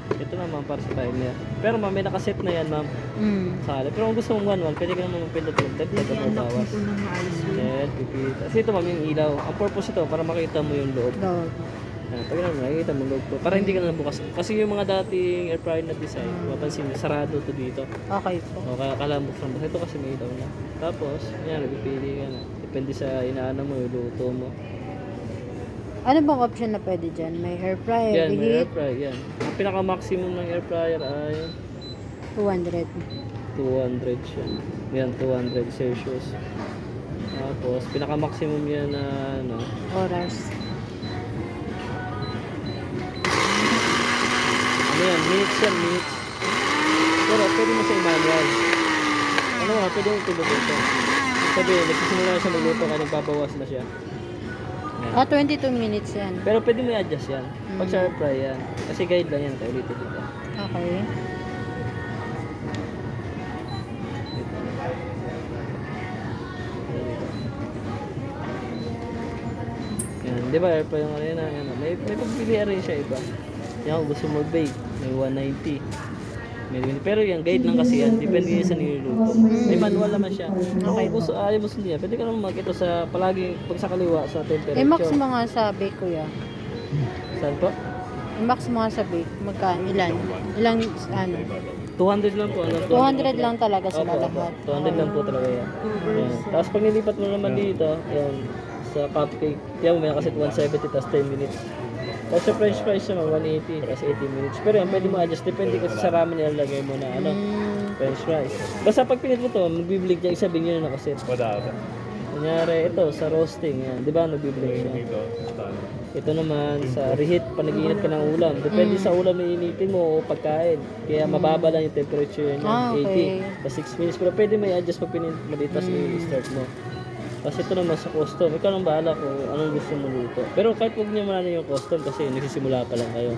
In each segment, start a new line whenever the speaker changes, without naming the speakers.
Ito naman para sa timer. Pero ma'am, may nakaset na yan ma'am. Sali. Pero kung gusto mong manual, pwede ka naman magpindot yung 10 pagka bawas. Yes, pipili. Kasi ito ma'am yung ilaw. Ang purpose ito para makita mo yung loob.
Dog.
Pag naman nakikita mo loob ko. Para hindi ka na bukas. Kasi yung mga dating air fryer na design, mapansin mo, sarado to dito.
Okay po.
O kaya buksan mo. Ito kasi may ilaw na. Tapos, yan, pipili ka na. Depende sa inaano mo, yung luto mo.
Ano bang option na pwede dyan? May air fryer,
Yan, may air
reheat,
fryer, yan. Ang pinaka-maximum ng air fryer ay
200.
200 siya. Yan, 200 Celsius. Tapos, pinaka-maximum yan na, ano,
Oras.
ano yan, minutes yan, minutes. Pero, pwede mo sa manual. Ano nga, pwede mo pinutin ito. Sabihin, nagsisimula na siya magluto, kaya nagbabawas na siya. Yan.
22 minutes yan.
Pero pwede mo i-adjust yan. Pag sa air fry yan. Kasi guide lang yan, tayo ulit dito.
Okay.
Yan, di ba air fry yung ano yan, yan. May pagpilihan rin siya iba. Yan, kung gusto mo bake, may 190. May 20. Pero yan, guide lang kasi yan. Depende yan sa niluluto. May manual naman siya. Okay, gusto, ayaw mo niya. Pwede ka naman mag-ito sa palagi, pag sa kaliwa, sa temperature.
Max mga sa bake kuya.
Saan po?
Max mga sa bake. Magkano? Ilan? Ilang, ano?
200 lang po. Ano,
200 lang talaga sila
Opo,
lahat.
200 lang po talaga yan. Yan. Tapos pag nilipat mo naman dito, yan, sa cupcake, yan may kasi 170 tapos 10 minutes. Tapos sa french fries naman, 180 tapos 80 minutes. Pero yan, pwede mo adjust. Depende kasi sa ramen nilalagay mo na ano, french fries. Basta pag pinit mo to, magbiblink niya, isabihin nyo na nakaset. Kunyari, ito, sa roasting, yan. Di ba, nagbiblink siya? Ito naman, sa reheat, pag nag-iinit ka ng ulam. Depende sa ulam na initin mo o pagkain. Kaya mababa lang yung temperature niya, 80 tapos 6 minutes. Pero pwede may adjust pag pinit mo dito, tapos i-start mo. Kasi ito naman sa custom, ikaw lang bahala kung anong gusto mo luto. Pero kahit huwag niyo muna yung custom kasi nagsisimula pa lang kayo.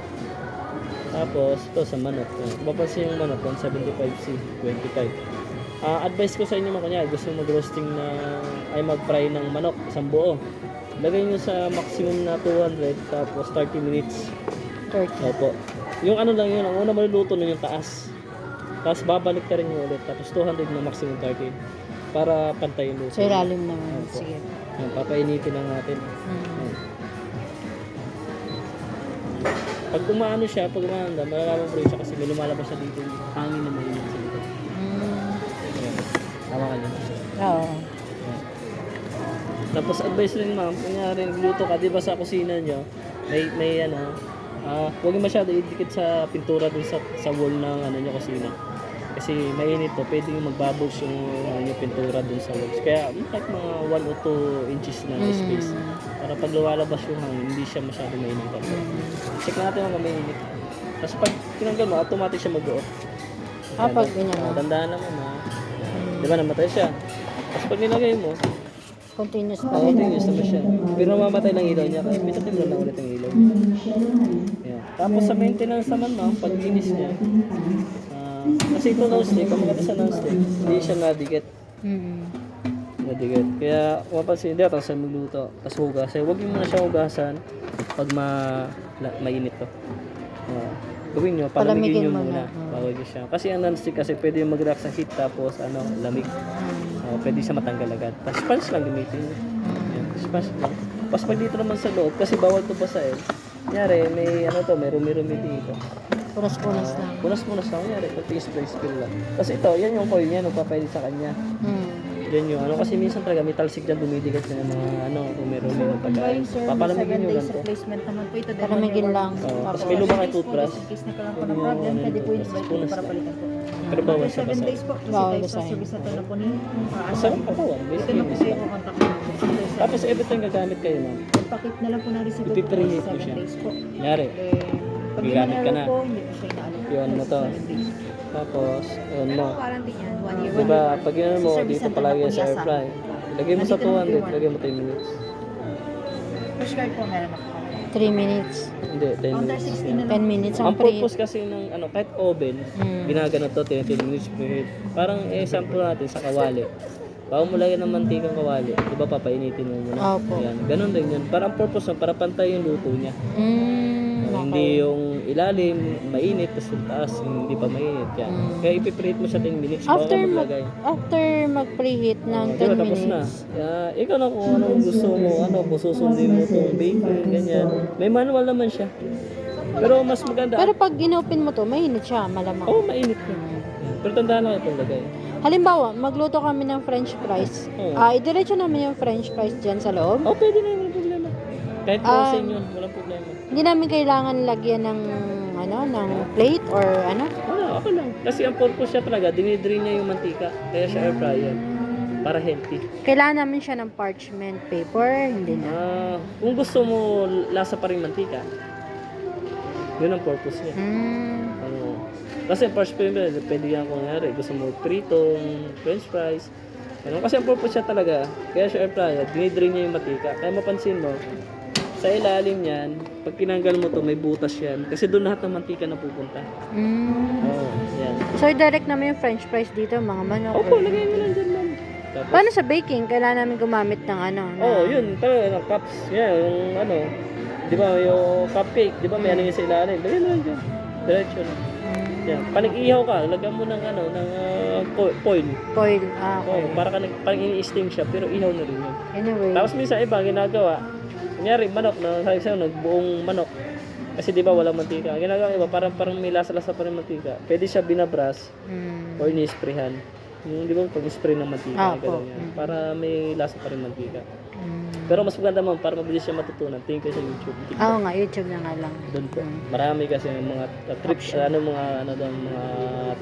Tapos, ito sa manok. Mapansin yung manok, 175C, 25. Advice ko sa inyo mga kanya, gusto mag-roasting na, ay mag-fry ng manok, isang buo. Lagay nyo sa maximum na 200, tapos 30 minutes.
30.
Opo. Yung ano lang yun, ang una maluluto nun yung taas. Tapos babalik ka rin yung ulit, tapos 200 na maximum 30. Para pantay yung luto.
Sa ilalim naman.
Opo.
Sige.
Yan, papainitin lang natin. Yan. Pag umaano siya, pag umaanda, malalaman mo rin siya kasi may lumalabas siya dito. Hangin na mainit siya dito. Yan. Tama ka niya.
Oo.
Tapos advice rin ma'am, kunyari nagluto ka, di ba sa kusina nyo, may ano, huwag yung masyado idikit sa pintura dun sa wall ng ano nyo kusina. Kasi mainit to, pwede yung magbubbles yung pintura dun sa walls. Kaya kahit mga 1 o 2 inches na space. Para pag lumalabas yung hangin, hindi siya masyado mainit. Check natin kung mainit. Tapos pag tinanggal mo, automatic siya mag-off.
Pag ganyan na.
Tandaan naman di ba namatay siya. Tapos pag nilagay mo,
Continuous pa rin.
continuous naman siya. Pero mamamatay lang ilaw niya, kaya pitatin mo lang ulit ang ilaw. Yan. Tapos sa maintenance naman ma'am, pag linis niya, kasi ito non-stick, pag maganda sa non-stick, hindi siya nadikit. Nadikit. Kaya mapansin, hindi ito sa magluto. Tapos hugasan. Huwag yung muna siya hugasan pag mainit to. Gawin nyo, palamigin nyo muna. Bago nyo siya. Kasi ang non-stick kasi pwede yung mag-react sa heat tapos lamig. Pwede siya matanggal agad. Tapos sponge lang gamitin. Yan, sponge lang. Tapos pag dito naman sa loob, kasi bawal ito basahin. Kunyari, may may rumi-rumi dito.
Punas-punas lang.
Punas-punas lang. Kunyari, pati spray spill lang. Tapos ito, yan yung coil niya, nagpapainit sa kanya. Yan yung kasi minsan talaga may talsik dyan, dumidigat na yung mga rumi-rumi ng pagkain. Papalamigin nyo lang to.
Replacement naman po ito.
Palamigin lang.
Tapos may lumang ay toothbrush.
In case nagkaroon po ng problem, pwede po yung
Punas
para
lang.
palitan po.
Pero bawal sa
7
basa.
days po. Kasi
Bawal
tayo sa
basahin.
service na ito na po ninyo.
Masarap pa kawan.
Ito
Basically,
na po
masarap.
yung contact namin.
Tapos every time gagamit kayo ma'am,
Pakit na lang po ng resibo po
Ipipreheat
sa
mo
7
siya.
days po.
kunyari,
Pag
Gagamit ka na.
po, hindi po siya inaalok.
Yun mo to.
7 days.
tapos, yun mo.
Warranty niyan, 1 year.
Diba, pag yun mo,
Sa service
dito
center
palagi
na po
sa
niya
air fry. Lagay mo sa
Nandito naman
200,
po
lagay mo 10 minutes.
Push card po meron ako.
3 minutes.
Hindi, 10
Counter
minutes.
16 na
10
lang.
minutes
Ang
ang pre.
purpose kasi ng kahit oven, ginaganap to 10 minutes preheat. Parang example natin sa kawali. Bago mo lagyan ng mantikang kawali, di ba papainitin mo muna?
Opo.
Yan, ganun din yun. Parang purpose nun, para pantay yung luto niya.
Okay.
Hindi yung ilalim, mainit, tapos yung taas, hindi pa mainit. Yan. Kaya ipipreheat mo sa 10 minutes bago ka maglagay.
After mag-preheat ng
Di ba,
10
tapos na.
minutes.
Kaya, ikaw na kung anong gusto mo, kung susundin mo itong baking, ganyan. May manual naman siya. Pero mas maganda.
Pero pag inopen mo to, mainit siya, malamang.
Oo, mainit na. Pero tandaan lang itong lagay.
Halimbawa, magluto kami ng french fries.
Oo.
Idiretso namin yung french fries dyan sa loob.
Oo, pwede na yun, walang problema. Kahit frozen yun, walang problema.
Hindi namin kailangan lagyan ng ng plate or ano.
Okay lang. Kasi ang purpose siya talaga, dinidrain niya yung mantika. Kaya siya air fryer. Para healthy.
Kailangan namin siya ng parchment paper, hindi na.
Kung gusto mo lasa pa rin mantika, yun ang purpose niya. Kasi first payment, pwede yan kung nangyari. Gusto mo pritong, french fries. Kasi ang purpose siya talaga, kaya siya air fryer, dinidrain niya yung mantika. Kaya mapansin mo, sa ilalim yan, pag tinanggal mo to may butas yan. Kasi doon lahat ng mantika na pupunta. Yan.
So, direct namin yung french fries dito, mga manok.
Opo, lagay mo lang dyan, ma'am. Tapos,
Paano sa baking? Kailangan namin gumamit ng
yun, talaga, cups. Yan, yung di ba, yung cupcake, di ba, may ano yung sa ilalim. Lagay mo lang dyan. Diretso na. Yan. Panig-ihaw ka, lagyan mo ng foil.
foil.
Parang ini-steam siya, pero ihaw na rin yun.
Anyway.
Tapos minsan iba, ginagawa, kunyari manok, sabi sa'yo, nagbuong manok. Kasi di ba walang mantika. Ang ginagawa iba, parang may lasa-lasa pa rin mantika. Pwede siya binabras or ni-sprayhan. Yung di ba pag-spray ng mantika, gano'n yan. Para may lasa pa rin mantika. Pero mas maganda mo, para mabilis siya matutunan. Tingin kayo sa YouTube.
Oo nga, YouTube na nga lang.
Doon po. Marami kasi mga tricks, mga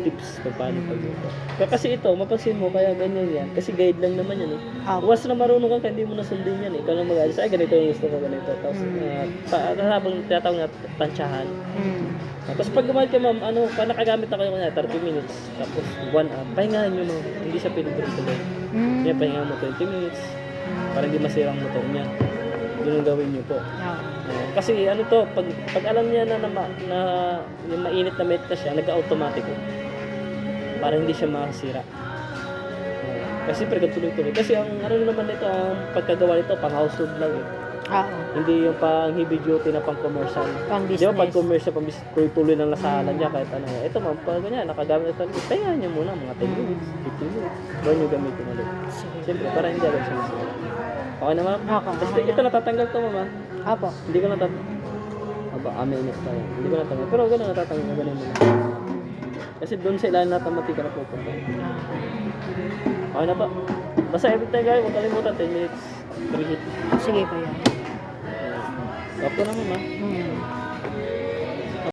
tips kung paano pagluto. Kasi ito, mapansin mo, kaya ganyan yan. Kasi guide lang naman yan eh. Once na marunong ka, hindi mo na sundin yan eh. Ikaw lang mag-alis, ay ganito yung gusto ko, ganito. Tapos, habang tinatawag na tansyahan. Tapos pag gumamit ka ma'am, pag nakagamit na kayo kanya, 30 minutes, tapos 1 hour, pahingahan nyo ma'am. Hindi siya pinituloy. Kaya pahingahan mo 20 minutes, para hindi masira ang motor niya. Yun ang gawin nyo po. Kasi pag alam niya na yung mainit na mainit na siya, nag-automatic po. Para hindi siya makasira. Kasi pag tuloy-tuloy. Kasi ang naman nito, ang pagkagawa nito, pang household lang eh. Hindi yung pang heavy duty na pang commercial.
Pang business.
Di ba pag commercial, pang tuloy-tuloy ng lasahan niya kahit ano. Ito ma'am, pag ganyan, nakagamit ito, pahingahan niyo muna mga 10 minutes, 15 minutes. Doon yung gamitin ulit. Siyempre, para hindi agad siya masira. Okay na ma'am?
Okay.
Ito natatanggal to ma'am.
Apo.
Hindi ko natatanggal. Aminit pa yan. Hindi ko natatanggal. Pero gano'n natatanggal. Gano'n muna. Kasi doon sa ilalim natin matika na pupunta. Okay na pa. Basta every time guys, huwag kalimutan 10 minutes. Preheat.
Sige pa yan.
Stop ko na ma'am.